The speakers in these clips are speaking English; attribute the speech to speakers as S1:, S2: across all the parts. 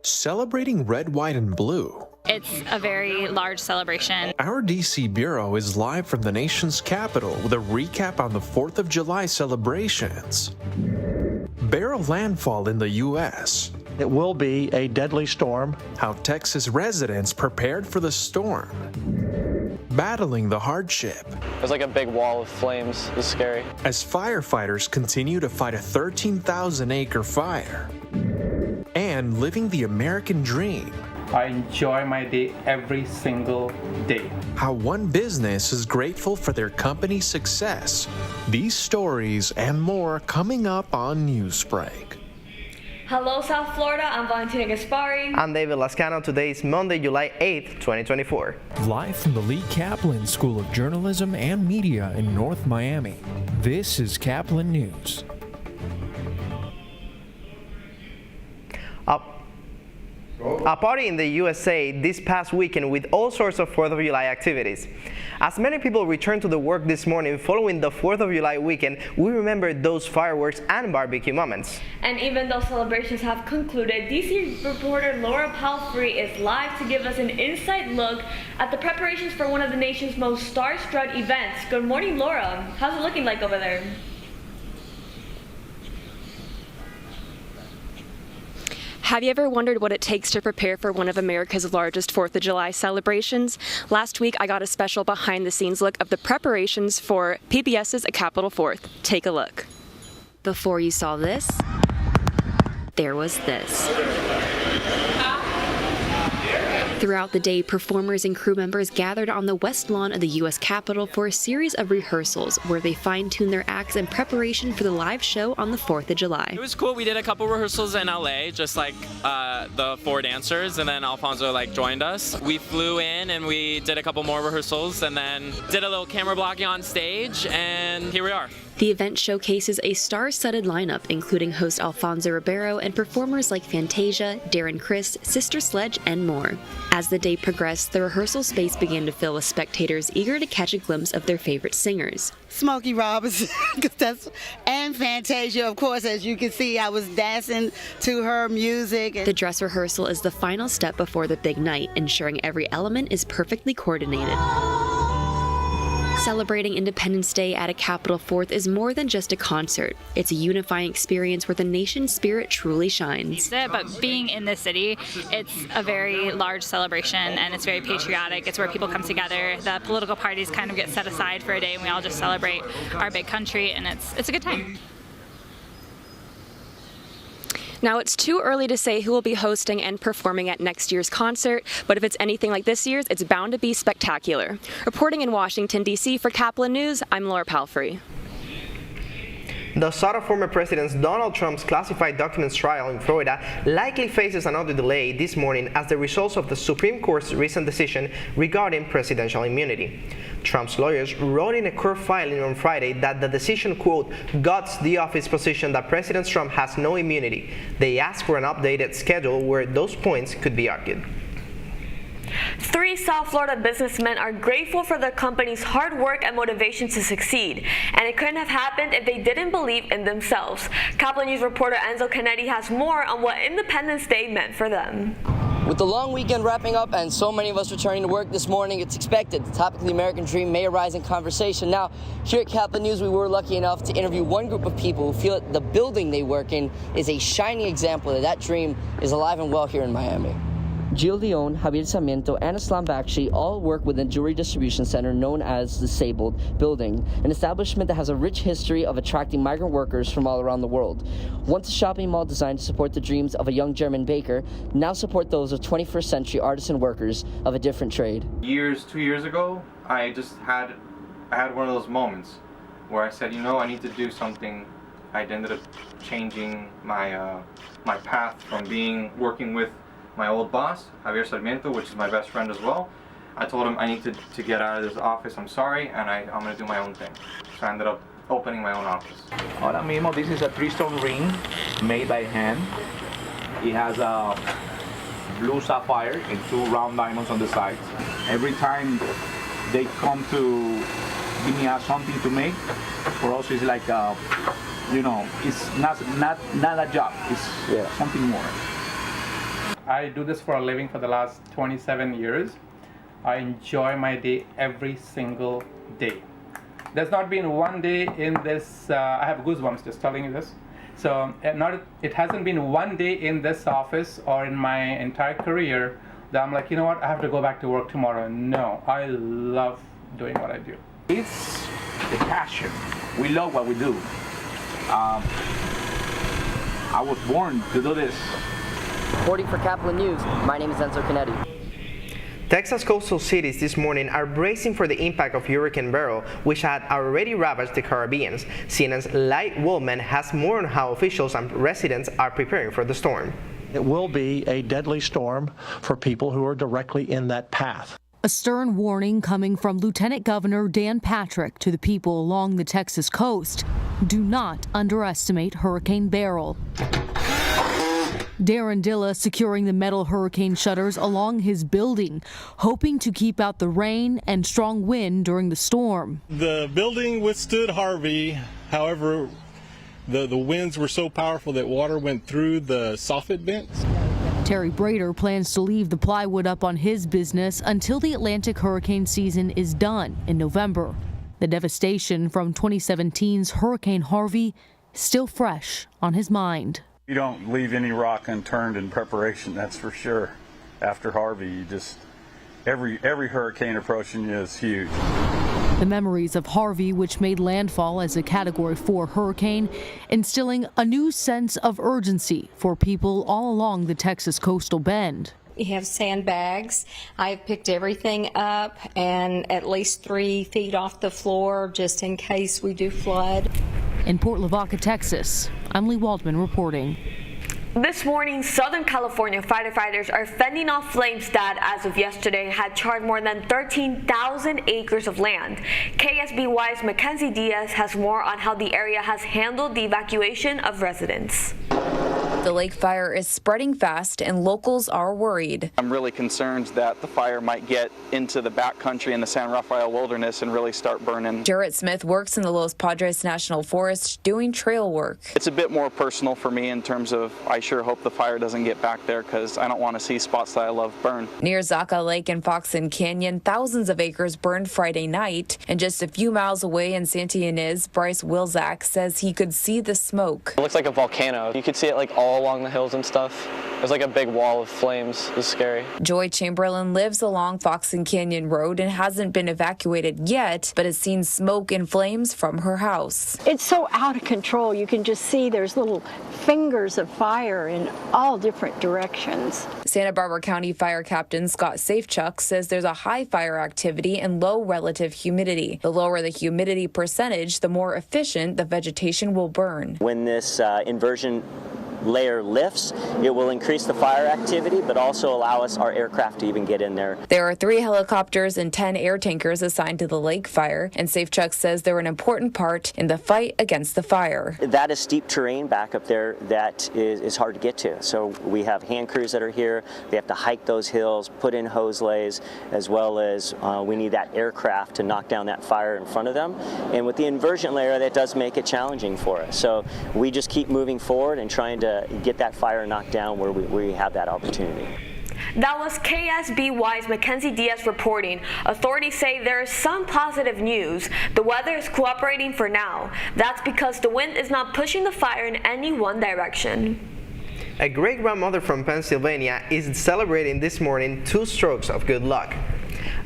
S1: celebrating red, white, and blue.
S2: It's a very large celebration.
S1: Our DC Bureau is live from the nation's capital with a recap on the 4th of July celebrations. Barrel landfall in the U.S.
S3: It will be a deadly storm.
S1: How Texas residents prepared for the storm. Battling the hardship.
S4: There's like a big wall of flames. It's scary.
S1: As firefighters continue to fight a 13,000-acre fire. And living the American dream.
S5: I enjoy my day every single day.
S1: How one business is grateful for their company's success. These stories and more coming up on Newsbreak.
S6: Hello, South Florida. I'm Valentina Gaspari.
S7: I'm David Lascano. Today is Monday, July 8th, 2024.
S8: Live from the Lee Caplin School of Journalism and Media in North Miami, this is Caplin News.
S7: A party in the USA this past weekend with all sorts of 4th of July activities. As many people returned to the work this morning following the 4th of July weekend, we remember those fireworks and barbecue moments.
S6: And even though celebrations have concluded, DC reporter Laura Palfrey is live to give us an inside look at the preparations for one of the nation's most star-studded events. Good morning, Laura. How's it looking like over there?
S9: Have you ever wondered what it takes to prepare for one of America's largest 4th of July celebrations? Last week, I got a special behind-the-scenes look of the preparations for PBS's A Capital 4th. Take a look. Before you saw this, there was this. Throughout the day, performers and crew members gathered on the west lawn of the U.S. Capitol for a series of rehearsals where they fine-tuned their acts in preparation for the live show on the 4th of July.
S10: It was cool. We did a couple rehearsals in LA, just like the 4 dancers, and then Alfonso joined us. We flew in and we did a couple more rehearsals and then did a little camera blocking on stage, and here we are.
S9: The event showcases a star-studded lineup, including host Alfonso Ribeiro and performers like Fantasia, Darren Criss, Sister Sledge, and more. As the day progressed, the rehearsal space began to fill with spectators eager to catch a glimpse of their favorite singers.
S11: Smokey Robinson, and Fantasia, of course. As you can see, I was dancing to her music.
S9: The dress rehearsal is the final step before the big night, ensuring every element is perfectly coordinated. Celebrating Independence Day at a Capital 4th is more than just a concert. It's a unifying experience where the nation's spirit truly shines.
S2: But being in this city, it's a very large celebration and it's very patriotic. It's where people come together. The political parties kind of get set aside for a day and we all just celebrate our big country, and it's a good time.
S9: Now, it's too early to say who will be hosting and performing at next year's concert, but if it's anything like this year's, it's bound to be spectacular. Reporting in Washington, D.C. for Caplin News, I'm Laura Palfrey.
S7: The start of former President Donald Trump's classified documents trial in Florida likely faces another delay this morning as the results of the Supreme Court's recent decision regarding presidential immunity. Trump's lawyers wrote in a court filing on Friday that the decision, quote, guts the office position that President Trump has no immunity. They asked for an updated schedule where those points could be argued.
S6: 3 South Florida businessmen are grateful for their company's hard work and motivation to succeed, and it couldn't have happened if they didn't believe in themselves. Caplin News reporter Enzo Canetti has more on what Independence Day meant for them.
S12: With the long weekend wrapping up and so many of us returning to work this morning, it's expected the topic of the American dream may arise in conversation. Now, here at Caplin News, we were lucky enough to interview one group of people who feel that the building they work in is a shining example that dream is alive and well here in Miami. Gil Leon, Javier Sarmiento, and Islam Bakshi all work within the jewelry distribution center known as the Sabled Building, an establishment that has a rich history of attracting migrant workers from all around the world. Once a shopping mall designed to support the dreams of a young German baker, now support those of 21st century artisan workers of a different trade.
S5: 2 years ago, I had one of those moments where I said, I need to do something. I ended up changing my my path from working with my old boss, Javier Sarmiento, which is my best friend as well. I told him I need to get out of this office, I'm sorry, and I'm going to do my own thing. So I ended up opening my own office.
S13: Ahora mismo, this is a 3-stone ring made by hand. It has a blue sapphire and 2 round diamonds on the sides. Every time they come to give me something to make, for us it's like, it's not a job, it's something more.
S14: I do this for a living for the last 27 years. I enjoy my day every single day. There's not been one day in this, I have goosebumps just telling you this. So it hasn't been one day in this office or in my entire career that I'm like, you know what, I have to go back to work tomorrow. No, I love doing what I do.
S13: It's the passion. We love what we do. I was born to do this.
S12: Reporting for Caplin News, my name is Enzo Canetti.
S7: Texas coastal cities this morning are bracing for the impact of Hurricane Beryl, which had already ravaged the Caribbean. CNN's Light Woolman has more on how officials and residents are preparing for the storm.
S3: It will be a deadly storm for people who are directly in that path.
S15: A stern warning coming from Lieutenant Governor Dan Patrick to the people along the Texas coast. Do not underestimate Hurricane Beryl. Darren Dilla securing the metal hurricane shutters along his building, hoping to keep out the rain and strong wind during the storm.
S16: The building withstood Harvey. However, the winds were so powerful that water went through the soffit vents.
S15: Terry Brader plans to leave the plywood up on his business until the Atlantic hurricane season is done in November. The devastation from 2017's Hurricane Harvey still fresh on his mind.
S17: You don't leave any rock unturned in preparation, that's for sure. After Harvey, you just, every hurricane approaching you is huge.
S15: The memories of Harvey, which made landfall as a Category 4 hurricane, instilling a new sense of urgency for people all along the Texas coastal bend.
S18: We have sandbags. I've picked everything up and at least 3 feet off the floor just in case we do flood.
S15: In Port Lavaca, Texas, I'm Lee Waldman reporting.
S6: This morning, Southern California firefighters are fending off flames that, as of yesterday, had charred more than 13,000 acres of land. KSBY's Mackenzie Diaz has more on how the area has handled the evacuation of residents.
S19: The lake fire is spreading fast and locals are worried.
S20: I'm really concerned that the fire might get into the backcountry in the San Rafael Wilderness and really start burning.
S19: Jarrett Smith works in the Los Padres National Forest doing trail work.
S20: It's a bit more personal for me in terms of I sure hope the fire doesn't get back there because I don't want to see spots that I love burn.
S19: Near Zaca Lake and Foxen Canyon, thousands of acres burned Friday night. And just a few miles away in Santa Ynez, Bryce Wilczak says he could see the smoke.
S4: It looks like a volcano. You could see it like all along the hills and stuff. There's like a big wall of flames. It was scary.
S19: Joy Chamberlain lives along Foxen Canyon Road and hasn't been evacuated yet, but has seen smoke and flames from her house.
S21: It's so out of control. You can just see there's little fingers of fire in all different directions.
S19: Santa Barbara County Fire Captain Scott Safechuck says there's a high fire activity and low relative humidity. The lower the humidity percentage, the more efficient the vegetation will burn.
S22: When this inversion layer lifts, it will increase the fire activity, but also allow our aircraft to even get in there.
S19: There are 3 helicopters and 10 air tankers assigned to the lake fire, and Safechuck says they're an important part in the fight against the fire.
S22: That is steep terrain back up there that is hard to get to. So we have hand crews that are here. They have to hike those hills, put in hose lays, as well as we need that aircraft to knock down that fire in front of them. And with the inversion layer, that does make it challenging for us. So we just keep moving forward and trying to get that fire knocked down where we have that opportunity.
S6: That was KSBY's Mackenzie Diaz reporting. Authorities say there is some positive news. The weather is cooperating for now. That's because the wind is not pushing the fire in any one direction.
S7: A great-grandmother from Pennsylvania is celebrating this morning 2 strokes of good luck.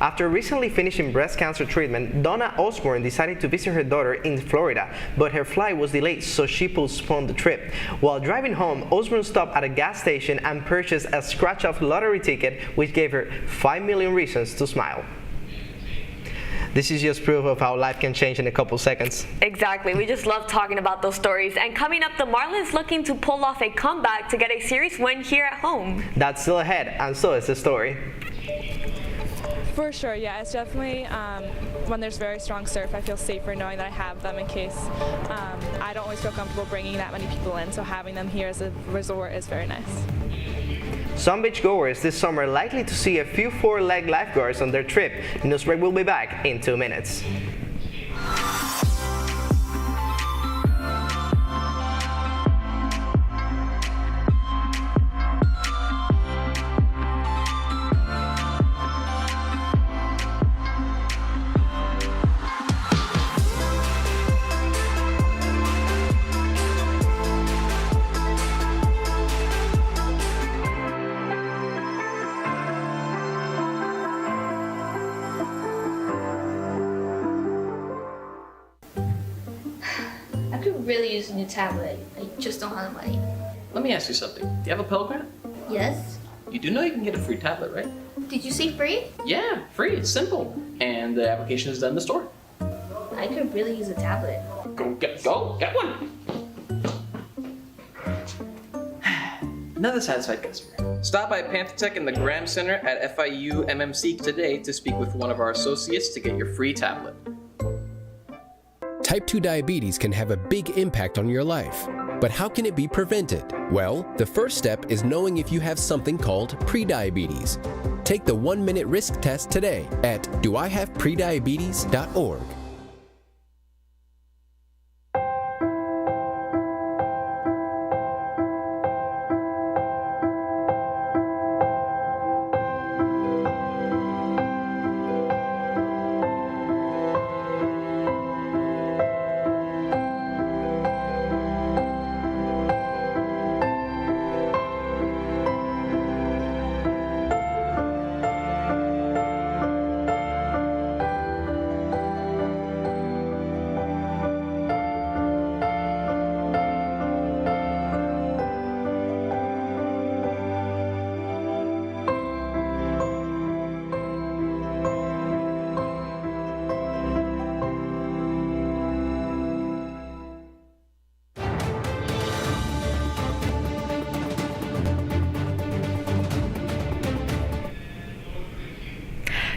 S7: After recently finishing breast cancer treatment, Donna Osborne decided to visit her daughter in Florida, but her flight was delayed, so she postponed the trip. While driving home, Osborne stopped at a gas station and purchased a scratch-off lottery ticket, which gave her 5 million reasons to smile. This is just proof of how life can change in a couple seconds.
S6: Exactly. We just love talking about those stories. And coming up, the Marlins looking to pull off a comeback to get a series win here at home.
S7: That's still ahead, and so is the story.
S23: For sure, yeah, it's definitely when there's very strong surf, I feel safer knowing that I have them in case I don't always feel comfortable bringing that many people in, so having them here as a resort is very nice.
S7: Some beachgoers this summer are likely to see a few 4-leg lifeguards on their trip. Newsbreak will be back in 2 minutes.
S1: really use a new tablet. I just don't have the money.
S8: Let me ask you something. Do you have a Pell Grant?
S1: Yes?
S8: You do know you can get a free tablet, right?
S1: Did you say free?
S8: Yeah, free. It's simple. And the application is done in the store.
S1: I could really use a tablet.
S8: Go get one. Another satisfied customer. Stop by Panthetech in the Graham Center at FIU MMC today to speak with one of our associates to get your free tablet.
S10: Type 2 diabetes can have a big impact on your life. But how can it be prevented? Well, the first step is knowing if you have something called prediabetes. Take the 1-minute risk test today at doihaveprediabetes.org.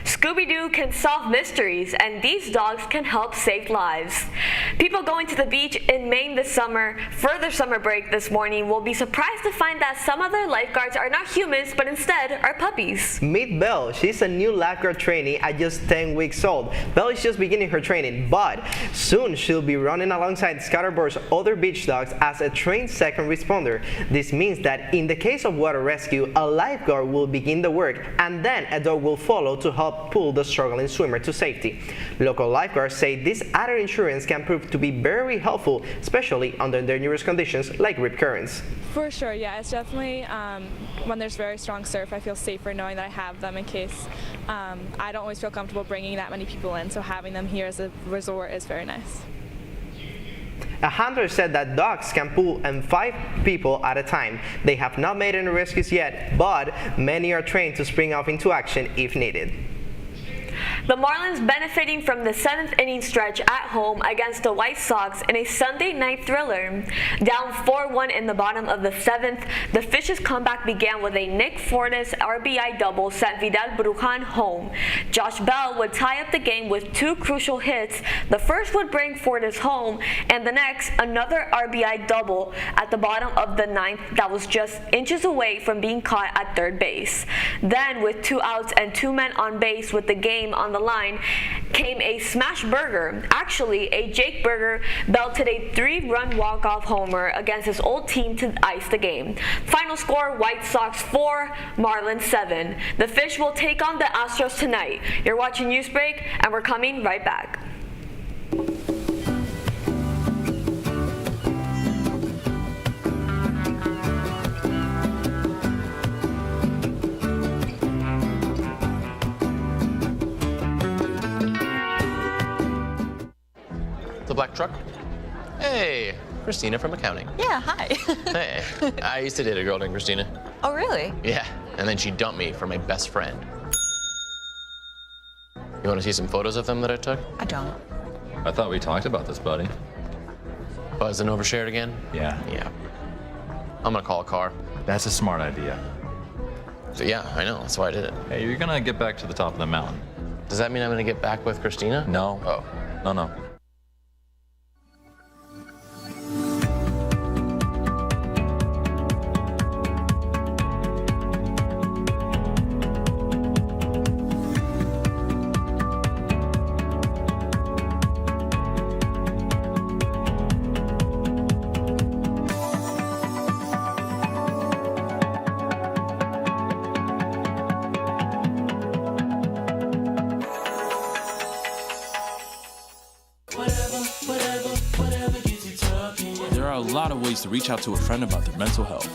S6: Scooby-Doo can solve mysteries, and these dogs can help save lives. People going to the beach in Maine this summer for their summer break this morning will be surprised to find that some of their lifeguards are not humans, but instead are puppies.
S7: Meet Belle. She's a new lifeguard trainee at just 10 weeks old. Belle is just beginning her training, but soon she'll be running alongside Scatterboard's other beach dogs as a trained second responder. This means that in the case of water rescue, a lifeguard will begin the work and then a dog will follow to help pull the struggling swimmer to safety. Local lifeguards say this added insurance can prove to be very helpful, especially under dangerous conditions like rip currents.
S23: For sure, yeah, it's definitely when there's very strong surf, I feel safer knowing that I have them in case I don't always feel comfortable bringing that many people in, so having them here as a resort is very nice.
S7: A handler said that dogs can pull in 5 people at a time. They have not made any rescues yet, but many are trained to spring off into action if needed.
S6: The Marlins benefiting from the 7th inning stretch at home against the White Sox in a Sunday night thriller. Down 4-1 in the bottom of the 7th, the Fish's comeback began with a Nick Fortes RBI double sent Vidal Brujan home. Josh Bell would tie up the game with 2 crucial hits. The first would bring Fortes home, and the next, another RBI double at the bottom of the 9th that was just inches away from being caught at third base. Then, with 2 outs and 2 men on base with the game on the line, came a smash burger. Actually, a Jake Burger belted a 3-run walk-off homer against his old team to ice the game. Final score, White Sox 4, Marlins 7. The Fish will take on the Astros tonight. You're watching Newsbreak, and we're coming right back.
S24: The black truck? Hey, Christina from accounting.
S25: Yeah, hi.
S24: Hey, I used to date a girl named Christina.
S25: Oh, really?
S24: Yeah, and then she dumped me for my best friend. You want to see some photos of them that I took?
S25: I don't.
S26: I thought we talked about this, buddy.
S24: Buzz and overshared again?
S26: Yeah.
S24: Yeah. I'm gonna call a car.
S26: That's a smart idea.
S24: So yeah, I know, that's why I did it.
S26: Hey, you're gonna get back to the top of the mountain.
S24: Does that mean I'm gonna get back with Christina?
S26: No.
S24: Oh.
S26: No.
S27: There are a lot of ways to reach out to a friend about their mental health.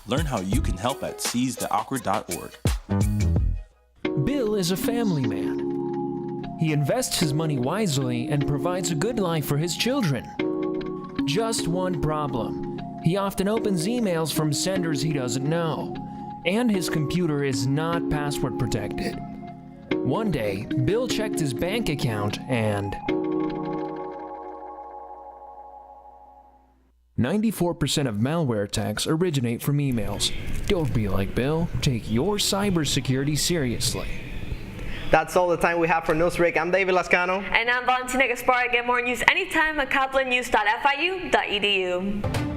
S27: Learn how you can help at seizetheawkward.org.
S28: Bill is a family man.
S2: He invests his money wisely and provides a good life for his children. Just one problem. He often opens emails from senders he doesn't know, and his computer is not password protected. One day, Bill checked his bank account and 94% of malware attacks originate from emails. Don't be like Bill. Take your cybersecurity seriously.
S7: That's all the time we have for Newsbreak. I'm David Lascano.
S6: And I'm Valentina Gaspar. Get more news anytime at caplinnews.fiu.edu.